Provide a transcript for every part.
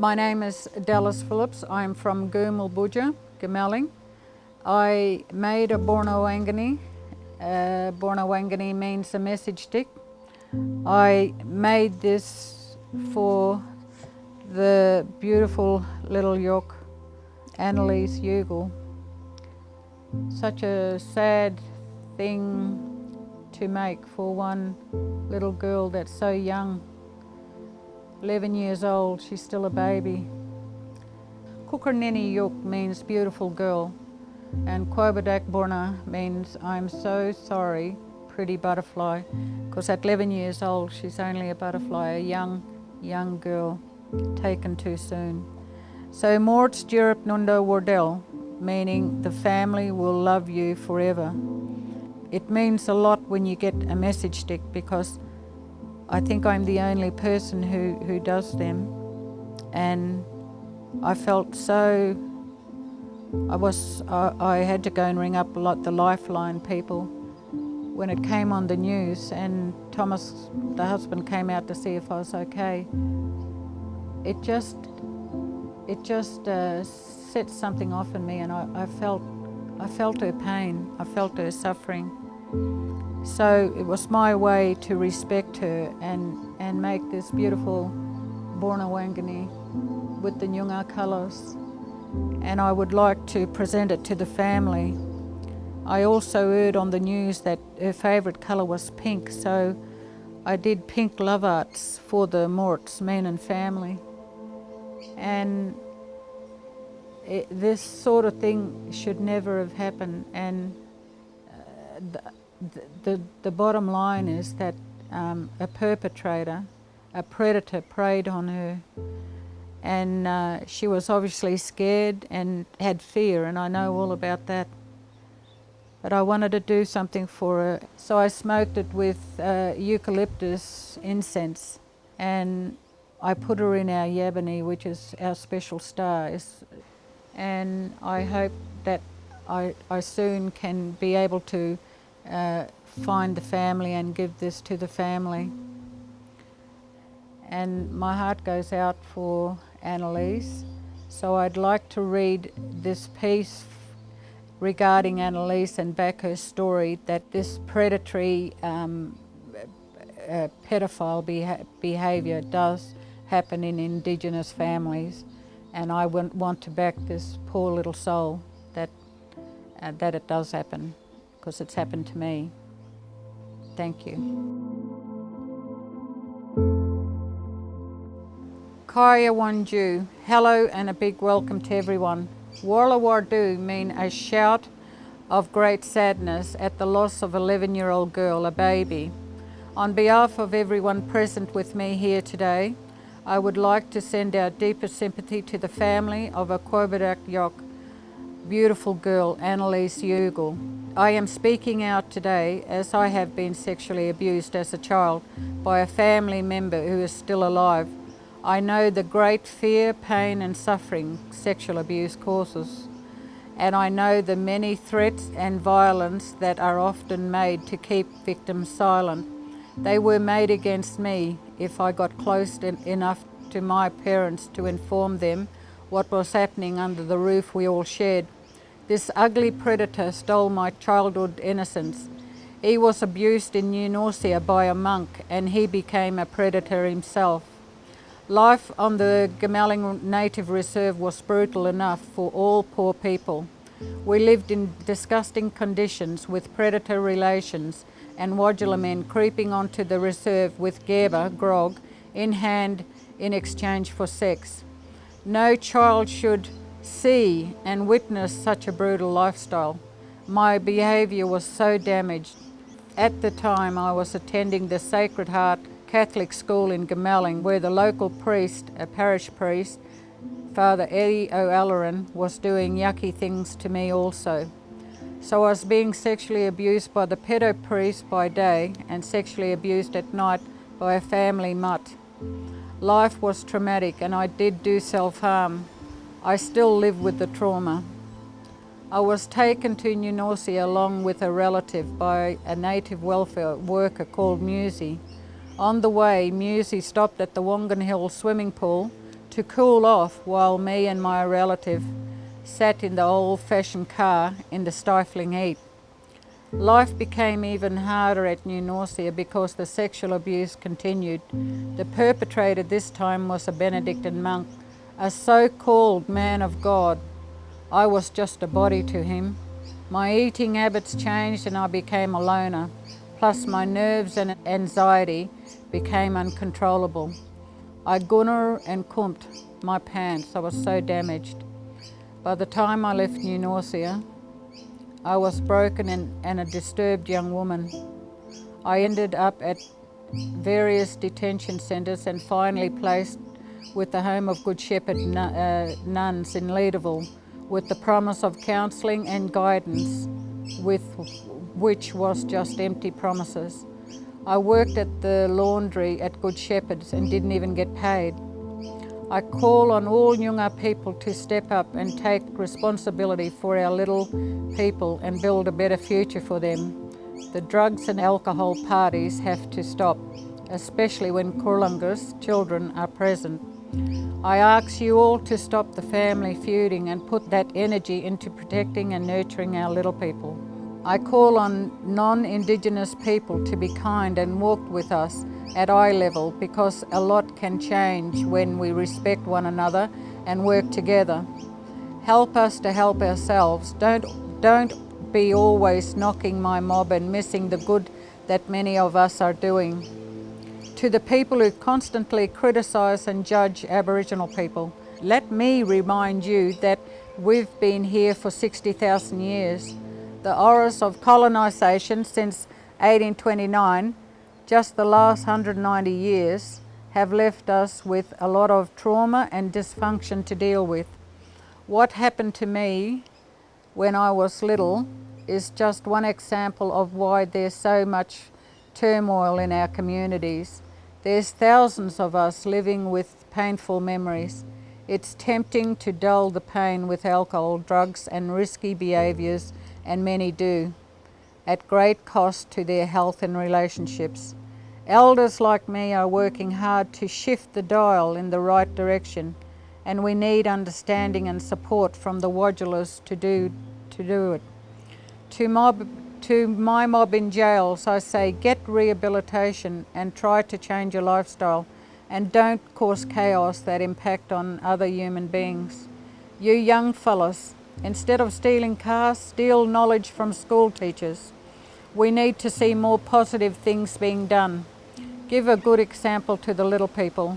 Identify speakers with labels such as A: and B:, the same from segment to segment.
A: My name is Dallas Phillips. I'm from Gurmalbuja, Gemelling. I made a Borno Wangani. Borno Wangani means a message stick. I made this for the beautiful little York, Annalise Ugle. Such a sad thing to make for one little girl that's so young. 11 years old, she's still a baby. Kukarnini Yuk means beautiful girl, and Quobadak Borna means I'm so sorry, pretty butterfly, because at 11 years old she's only a butterfly, a young girl taken too soon. So Morts Jurup Nunda Wardell, meaning the family will love you forever. It means a lot when you get a message stick, because I think I'm the only person who does them, and I felt so, I had to go and ring up a lot the Lifeline people when it came on the news, and Thomas, the husband, came out to see if I was okay. It just set something off in me, and I felt her pain, I felt her suffering. So it was my way to respect her and make this beautiful Borno Wangani with the Nyunga colours. And I would like to present it to the family. I also heard on the news that her favourite colour was pink, so I did pink love arts for the Morts, men and family. And this sort of thing should never have happened, and the bottom line is that a perpetrator, a predator, preyed on her, and she was obviously scared and had fear, and I know all about that. But I wanted to do something for her, so I smoked it with eucalyptus incense, and I put her in our yabani, which is our special star, and I hope that I soon can be able to find the family and give this to the family. And my heart goes out for Annalise, so I'd like to read this piece regarding Annalise and back her story, that this predatory pedophile behaviour does happen in Indigenous families, and I want to back this poor little soul that it does happen, because it's happened to me. Thank you. Kaya Wanju, hello and a big welcome to everyone. Warla Wardu mean a shout of great sadness at the loss of 11-year-old girl, a baby. On behalf of everyone present with me here today, I would like to send our deepest sympathy to the family of a Quobadak Yok beautiful girl, Annalise Ugle. I am speaking out today as I have been sexually abused as a child by a family member who is still alive. I know the great fear, pain and suffering sexual abuse causes, and I know the many threats and violence that are often made to keep victims silent. They were made against me if I got close enough to my parents to inform them what was happening under the roof we all shared. This ugly predator stole my childhood innocence. He was abused in New Norcia by a monk, and he became a predator himself. Life on the Gemelling Native Reserve was brutal enough for all poor people. We lived in disgusting conditions with predator relations and Wodjila men creeping onto the reserve with Gerber, grog, in hand in exchange for sex. No child should see and witness such a brutal lifestyle. My behaviour was so damaged. At the time I was attending the Sacred Heart Catholic school in Gemelling, where the local priest, a parish priest, Father Eddie O'Halloran, was doing yucky things to me also. So I was being sexually abused by the pedo priest by day and sexually abused at night by a family mutt. Life was traumatic and I did do self-harm. I still live with the trauma. I was taken to New Norcia along with a relative by a native welfare worker called Musi. On the way, Musi stopped at the Wongan Hill swimming pool to cool off while me and my relative sat in the old-fashioned car in the stifling heat. Life became even harder at New Norcia because the sexual abuse continued. The perpetrator this time was a Benedictine monk, a so-called man of God. I was just a body to him. My eating habits changed and I became a loner, plus my nerves and anxiety became uncontrollable. I gunner and kumped my pants. I was so damaged. By the time I left New Norcia, I was broken and a disturbed young woman. I ended up at various detention centres and finally placed with the Home of Good Shepherd nuns in Leederville, with the promise of counselling and guidance, which was just empty promises. I worked at the laundry at Good Shepherd's and didn't even get paid. I call on all Noongar people to step up and take responsibility for our little people and build a better future for them. The drugs and alcohol parties have to stop, especially when Kurlunga's children are present. I ask you all to stop the family feuding and put that energy into protecting and nurturing our little people. I call on non-Indigenous people to be kind and walk with us at eye level, because a lot can change when we respect one another and work together. Help us to help ourselves. Don't be always knocking my mob and missing the good that many of us are doing. To the people who constantly criticise and judge Aboriginal people, let me remind you that we've been here for 60,000 years. The horrors of colonisation since 1829, just the last 190 years, have left us with a lot of trauma and dysfunction to deal with. What happened to me when I was little is just one example of why there's so much turmoil in our communities. There's thousands of us living with painful memories. It's tempting to dull the pain with alcohol, drugs and risky behaviours, and many do, at great cost to their health and relationships. Elders like me are working hard to shift the dial in the right direction, and we need understanding and support from the Wadjulas to do it. To my mob in jails, I say get rehabilitation and try to change your lifestyle, and don't cause chaos that impact on other human beings. You young fellas, instead of stealing cars, steal knowledge from school teachers. We need to see more positive things being done. Give a good example to the little people.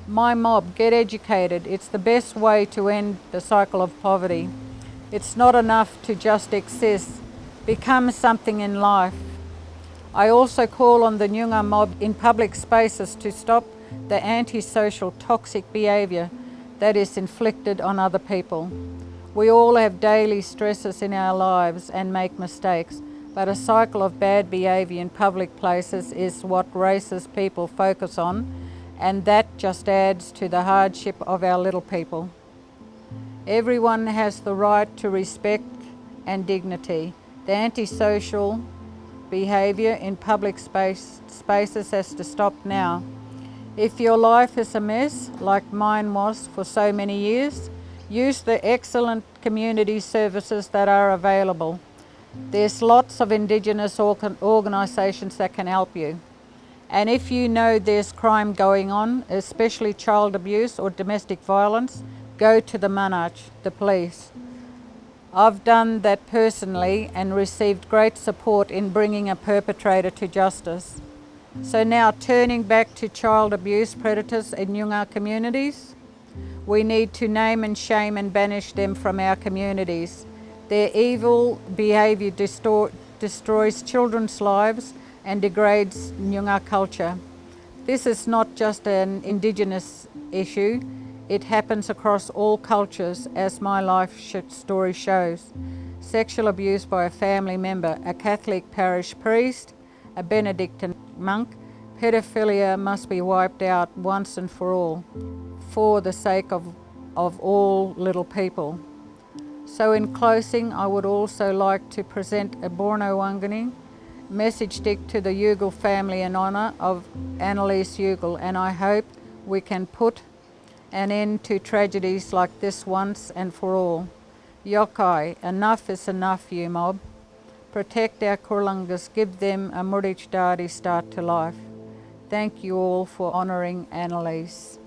A: My mob, get educated. It's the best way to end the cycle of poverty. It's not enough to just exist. Become something in life. I also call on the Noongar mob in public spaces to stop the antisocial toxic behaviour that is inflicted on other people. We all have daily stresses in our lives and make mistakes, but a cycle of bad behaviour in public places is what racist people focus on, and that just adds to the hardship of our little people. Everyone has the right to respect and dignity. The antisocial behaviour in public spaces has to stop now. If your life is a mess, like mine was for so many years, use the excellent community services that are available. There's lots of Indigenous organisations that can help you. And if you know there's crime going on, especially child abuse or domestic violence, go to the Manach, the police. I've done that personally and received great support in bringing a perpetrator to justice. So now, turning back to child abuse predators in Noongar communities, we need to name and shame and banish them from our communities. Their evil behaviour destroys children's lives and degrades Noongar culture. This is not just an Indigenous issue. It happens across all cultures, as my life story shows. Sexual abuse by a family member, a Catholic parish priest, a Benedictine monk. Pedophilia must be wiped out once and for all, for the sake of all little people. So in closing, I would also like to present a Borno Wangani message stick to the Ugal family in honour of Annalise Ugal, and I hope we can put an end to tragedies like this once and for all. Yokai, enough is enough, you mob. Protect our Kurlungas, give them a Murich Dadi start to life. Thank you all for honouring Annalise.